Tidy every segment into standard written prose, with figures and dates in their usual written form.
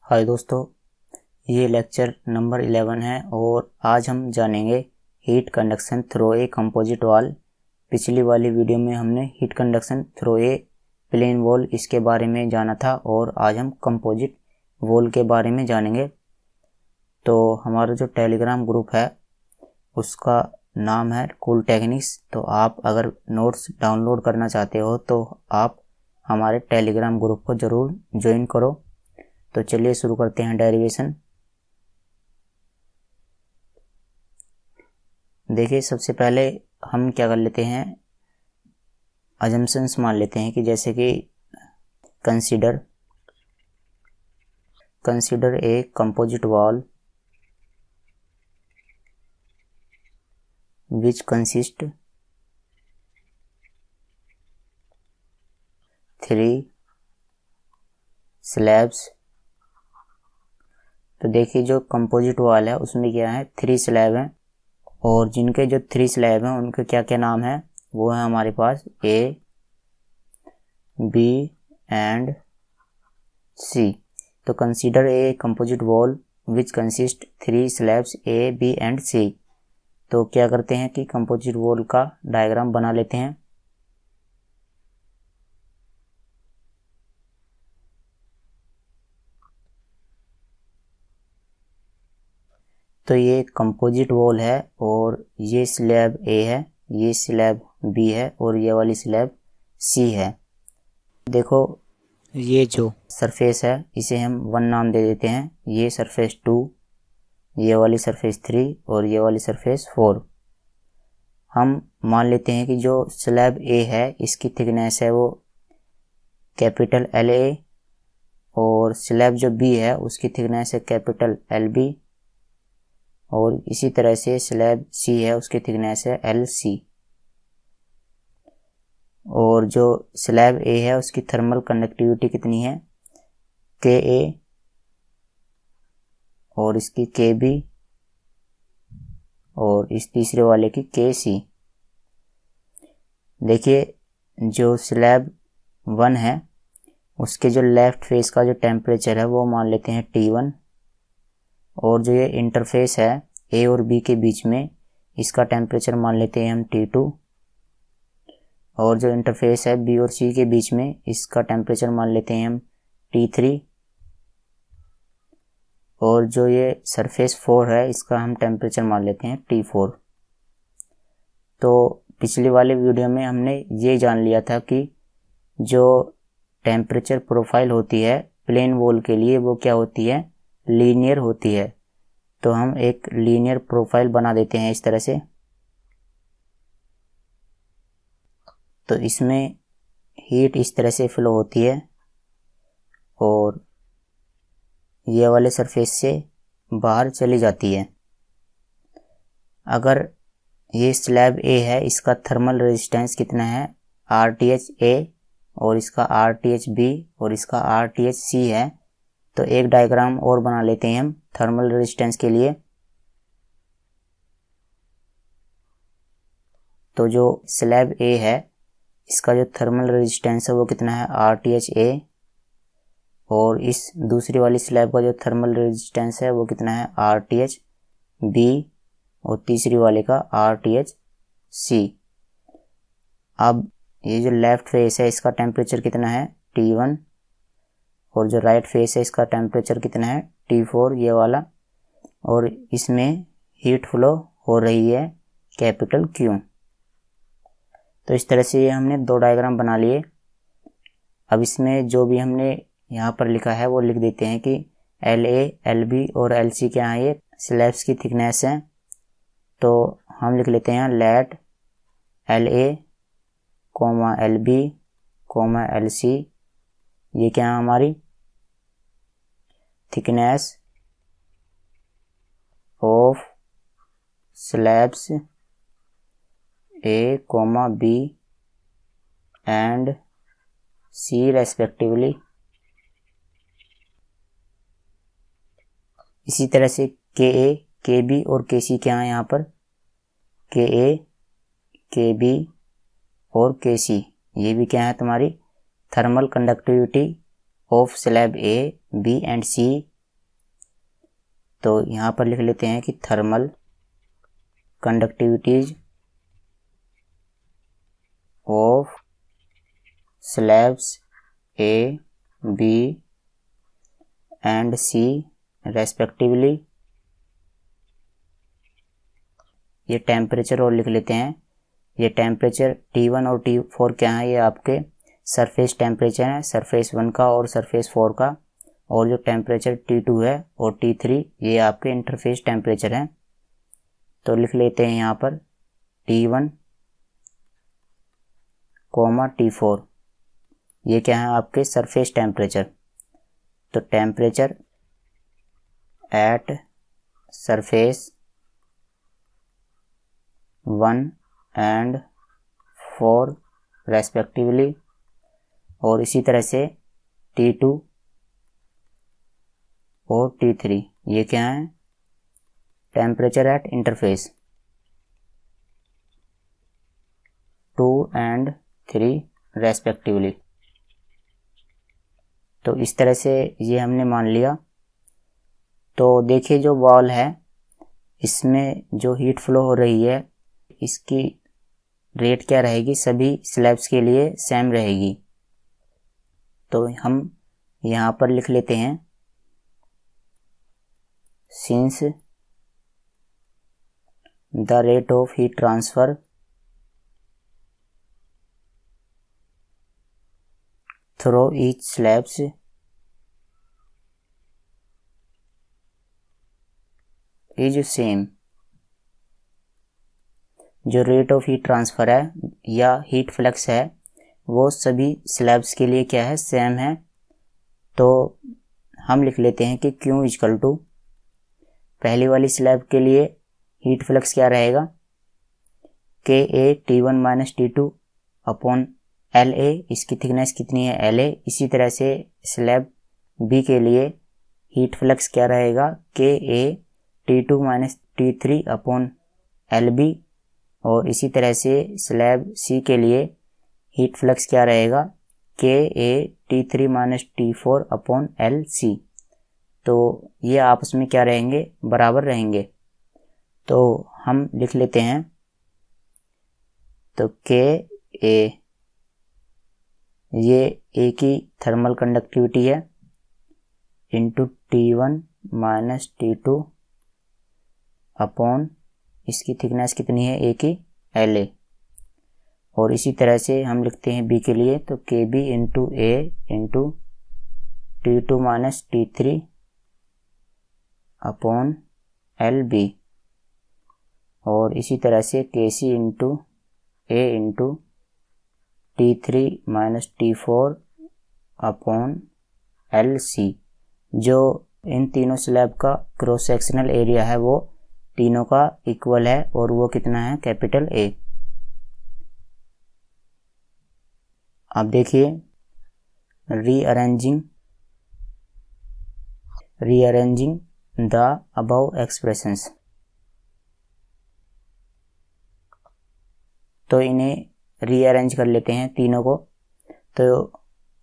हाय दोस्तों, ये lecture number 11 है और आज हम जानेंगे heat conduction through a composite wall. पिछली वाली वीडियो में हमने heat conduction through a plane wall इसके बारे में जाना था और आज हम कंपोजिट वॉल के बारे में जानेंगे। तो हमारा जो टेलीग्राम ग्रुप है उसका नाम है कूल टेक्निक्स। तो आप अगर नोट्स डाउनलोड करना चाहते हो तो आप हमारे टेलीग्राम ग्रुप को ज़रूर ज्वाइन करो। तो चलिए शुरू करते हैं डेरिवेशन। देखिए, सबसे पहले हम क्या कर लेते हैं, अजम्पशंस मान लेते हैं कि जैसे कि consider a composite wall which consist 3 slabs. तो देखिए, जो कंपोजिट वॉल है उसमें क्या है, 3 स्लैब हैं और जिनके जो 3 स्लैब हैं उनके क्या क्या नाम है, वो है हमारे पास ए, बी एंड सी। तो consider a composite wall which consist 3 slabs A, B and C. तो क्या करते हैं कि कंपोजिट वॉल का डायग्राम बना लेते हैं। तो ये कंपोजिट वॉल है और ये स्लैब ए है, ये स्लैब बी है और ये वाली स्लैब सी है। देखो, ये जो सरफेस है इसे हम 1 नाम दे देते हैं, ये सरफेस 2, ये वाली सरफेस 3 और ये वाली सरफेस 4। हम मान लेते हैं कि जो स्लैब ए है इसकी थिकनेस है वो कैपिटल एल ए और स्लैब जो बी है उसकी थिकनेस है कैपिटल एल बी और इसी तरह से स्लैब सी है उसकी थिकनेस है एल सी। और जो स्लैब ए है उसकी थर्मल कंडक्टिविटी कितनी है, के ए और इसकी के बी और इस तीसरे वाले की के सी। देखिए, जो स्लैब 1 है उसके जो लेफ्ट फेस का जो टेम्परेचर है वो मान लेते हैं T1 और जो ये इंटरफेस है ए और बी के बीच में इसका टेम्परेचर मान लेते हैं हम T2 और जो इंटरफेस है बी और सी के बीच में इसका टेम्परेचर मान लेते हैं हम T3 और जो ये सरफेस 4 है इसका हम टेम्परेचर मान लेते हैं T4। तो पिछली वाले वीडियो में हमने ये जान लिया था कि जो टेम्परेचर प्रोफाइल होती है प्लेन वॉल के लिए वो क्या होती है, लीनियर होती है। तो हम एक लीनियर प्रोफाइल बना देते हैं इस तरह से। तो इसमें हीट इस तरह से फ्लो होती है और ये वाले सरफेस से बाहर चली जाती है। अगर ये स्लैब ए है इसका थर्मल रेजिस्टेंस कितना है, RTH A और इसका RTH B और इसका RTH C है। तो एक डायग्राम और बना लेते हैं हम थर्मल रेजिस्टेंस के लिए। तो जो स्लैब ए है इसका जो थर्मल रेजिस्टेंस है वो कितना है, RTH A और इस दूसरी वाली स्लैब का जो थर्मल रेजिस्टेंस है वो कितना है, RTH B और तीसरी वाले का RTH C। अब ये जो लेफ्ट फेस है इसका टेम्परेचर कितना है, T1 और जो राइट फेस है इसका टेम्परेचर कितना है, T4 ये वाला, और इसमें हीट फ्लो हो रही है कैपिटल Q। तो इस तरह से ये हमने 2 डायग्राम बना लिए। अब इसमें जो भी हमने यहाँ पर लिखा है वो लिख देते हैं कि LA, LB और LC क्या है, ये स्लैब्स की थिकनेस है। तो हम लिख लेते हैं लेट LA, LB, LC ये क्या है, हमारी thickness of slabs A, B and C respectively. इसी तरह से KA, KB और KC क्या है, यहाँ पर KA, KB और KC ये भी क्या है, तुम्हारी thermal conductivity of slab A, B and C तो यहाँ पर लिख लेते हैं कि thermal conductivities of slabs A, B and C respectively. ये टेम्परेचर और लिख लेते हैं। ये टेम्परेचर T1 और T4 क्या है, ये आपके सरफेस टेम्परेचर है, सरफेस 1 का और सरफेस 4 का। और जो टेम्परेचर T2 है और T3 ये आपके इंटरफेस टेम्परेचर हैं। तो लिख लेते हैं यहाँ पर T1, T4 ये क्या है आपके सरफेस टेम्परेचर। तो temperature at surface 1 and 4 respectively. और इसी तरह से T2 और T3 ये क्या है, temperature at interface 2 and 3 respectively. तो इस तरह से ये हमने मान लिया। तो देखिए जो वॉल है इसमें जो हीट फ्लो हो रही है इसकी रेट क्या रहेगी, सभी स्लैब्स के लिए सेम रहेगी। तो हम यहाँ पर लिख लेते हैं since the rate of heat transfer through each slabs is same. जो रेट ऑफ हीट ट्रांसफर है या हीट फ्लक्स है वो सभी स्लैब्स के लिए क्या है, सेम है। तो हम लिख लेते हैं कि Q इक्वल टू पहली वाली स्लैब के लिए हीट फ्लक्स क्या रहेगा, KA T1 minus T2 upon LA, इसकी थिकनेस कितनी है LA। इसी तरह से स्लैब B के लिए हीट फ्लक्स क्या रहेगा, KA T2 minus T3 upon LB। और इसी तरह से स्लैब C के लिए हीट फ्लक्स क्या रहेगा, KA T3 minus T4 upon LC। तो ये आपस में क्या रहेंगे, बराबर रहेंगे। तो हम लिख लेते हैं, तो KA ये A की थर्मल कंडक्टिविटी है into T1 minus T2 upon इसकी थिकनेस कितनी है A की, LA। और इसी तरह से हम लिखते हैं B के लिए, तो KB into A into T2 minus T3 upon LB। और इसी तरह से KC into A into T3 minus T4 upon LC। जो इन तीनों स्लैब का क्रॉस सेक्शनल एरिया है वो तीनों का इक्वल है और वो कितना है, कैपिटल A। अब देखिए रीअरेंजिंग द अबव एक्सप्रेशंस। तो इन्हें रीअरेंज कर लेते हैं तीनों को। तो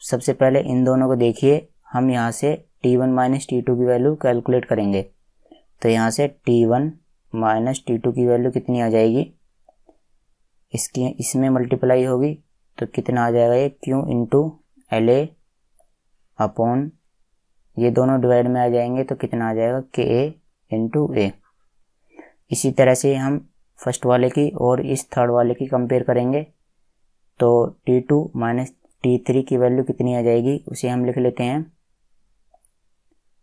सबसे पहले इन दोनों को देखिए, हम यहाँ से T1 माइनस T2 की वैल्यू कैलकुलेट करेंगे। तो यहाँ से T1 माइनस T2 की वैल्यू कितनी आ जाएगी, इसमें मल्टीप्लाई होगी तो कितना आ जाएगा, ये Q इंटू LA अपॉन ये दोनों डिवाइड में आ जाएंगे तो कितना आ जाएगा, KA इंटू A। इसी तरह से हम फर्स्ट वाले की और इस थर्ड वाले की कंपेयर करेंगे। तो T2 माइनस T3 की वैल्यू कितनी आ जाएगी, उसे हम लिख लेते हैं,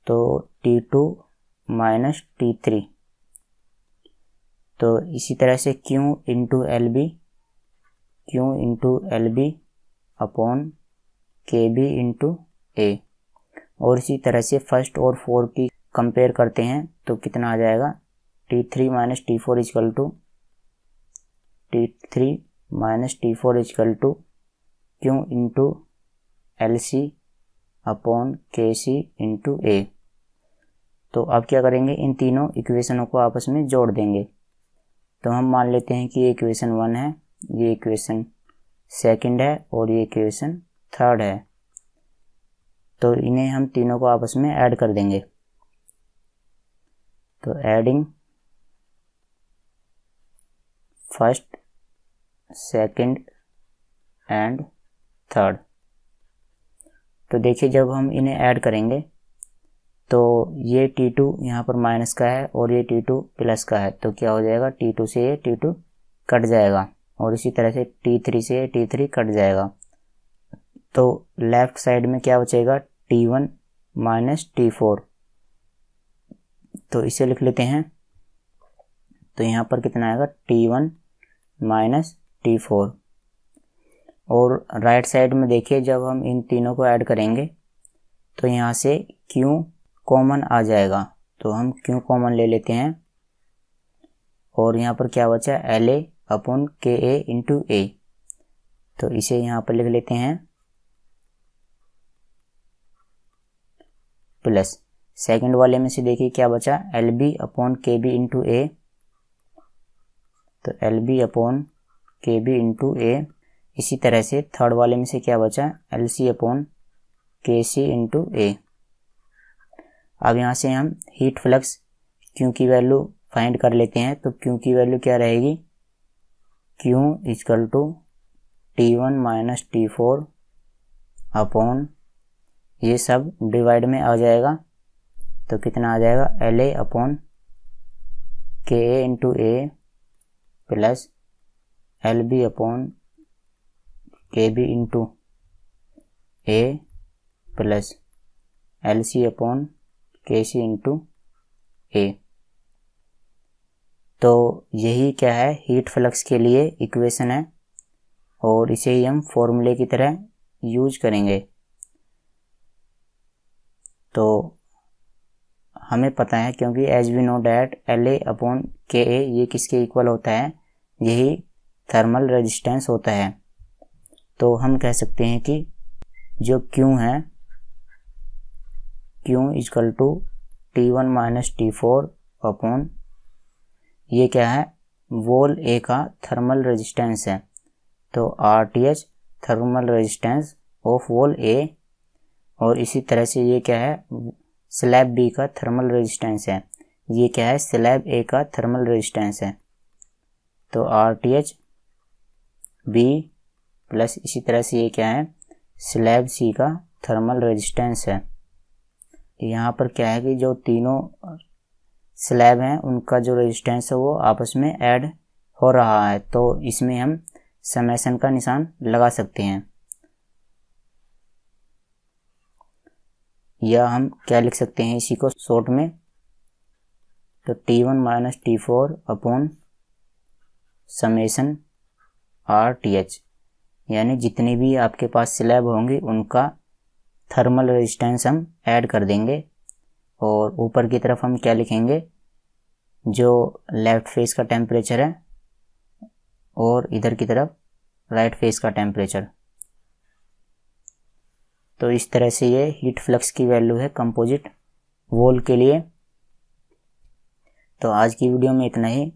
तो T2 माइनस T3। तो इसी तरह से Q into LB upon KB into A। और इसी तरह से फर्स्ट और फोर्थ की कंपेयर करते हैं तो कितना आ जाएगा, T3 minus T4 equal to T3 minus T4 equal to Q into LC upon KC into A। तो अब क्या करेंगे, इन तीनों इक्वेशनों को आपस में जोड़ देंगे। तो हम मान लेते हैं कि ये इक्वेशन 1 है, ये इक्वेशन सेकंड है और ये इक्वेशन थर्ड है। तो इन्हें हम तीनों को आपस में ऐड कर देंगे। तो adding first, second and third. तो देखिए जब हम इन्हें ऐड करेंगे तो ये T2 यहाँ पर माइनस का है और ये T2 प्लस का है, तो क्या हो जाएगा, T2 से ये T2 कट जाएगा और इसी तरह से T3 से ये T3 कट जाएगा। तो लेफ्ट साइड में क्या बचेगा, T1 माइनस T4। तो इसे लिख लेते हैं। तो यहाँ पर कितना आएगा, T1 माइनस T4। और राइट साइड में देखिए जब हम इन तीनों को ऐड करेंगे तो यहाँ से Q कॉमन आ जाएगा, तो हम Q कॉमन ले लेते हैं और यहाँ पर क्या बचा, LA upon KA into A। तो इसे यहाँ पर लिख लेते हैं प्लस। सेकंड वाले में से देखिए क्या बचा, LB upon KB into A। तो LB upon KB into A। इसी तरह से थर्ड वाले में से क्या बचा, LC upon KC into A। अब यहाँ से हम हीट फ्लक्स Q की वैल्यू फाइंड कर लेते हैं। तो Q की वैल्यू क्या रहेगी, Q equal to T1 minus T4 upon ये सब डिवाइड में आ जाएगा। तो कितना आ जाएगा, LA upon KA into A plus LB upon KB into A plus LC upon KC into A। तो यही क्या है, हीट फ्लक्स के लिए इक्वेशन है और इसे ही हम फॉर्मूले की तरह यूज करेंगे। तो हमें पता है क्योंकि as we know that LA upon KA ये किसके इक्वल होता है, यही थर्मल रेजिस्टेंस होता है। तो हम कह सकते हैं कि जो Q है, Q equal to T1 minus T4 upon ये क्या है, वॉल A का थर्मल रेजिस्टेंस है। तो RTH thermal resistance of wall A। और इसी तरह से ये क्या है, स्लैब B का थर्मल रेजिस्टेंस है। ये क्या है, स्लैब A का थर्मल रेजिस्टेंस है। तो RTH B प्लस इसी तरह से ये क्या है, स्लैब C का थर्मल रेजिस्टेंस है। यहाँ पर क्या है कि जो तीनों स्लैब हैं उनका जो रेजिस्टेंस है वो आपस में ऐड हो रहा है, तो इसमें हम समेशन का निशान लगा सकते हैं। या हम क्या लिख सकते हैं इसी को शॉर्ट में, तो T1 minus T4 upon summation RTH, यानी जितनी भी आपके पास स्लैब होंगी उनका थर्मल रेजिस्टेंस हम ऐड कर देंगे। और ऊपर की तरफ हम क्या लिखेंगे, जो लेफ्ट फेस का टेम्परेचर है और इधर की तरफ राइट फेस का टेम्परेचर। तो इस तरह से ये हीट फ्लक्स की वैल्यू है कंपोजिट वॉल के लिए। तो आज की वीडियो में इतना ही।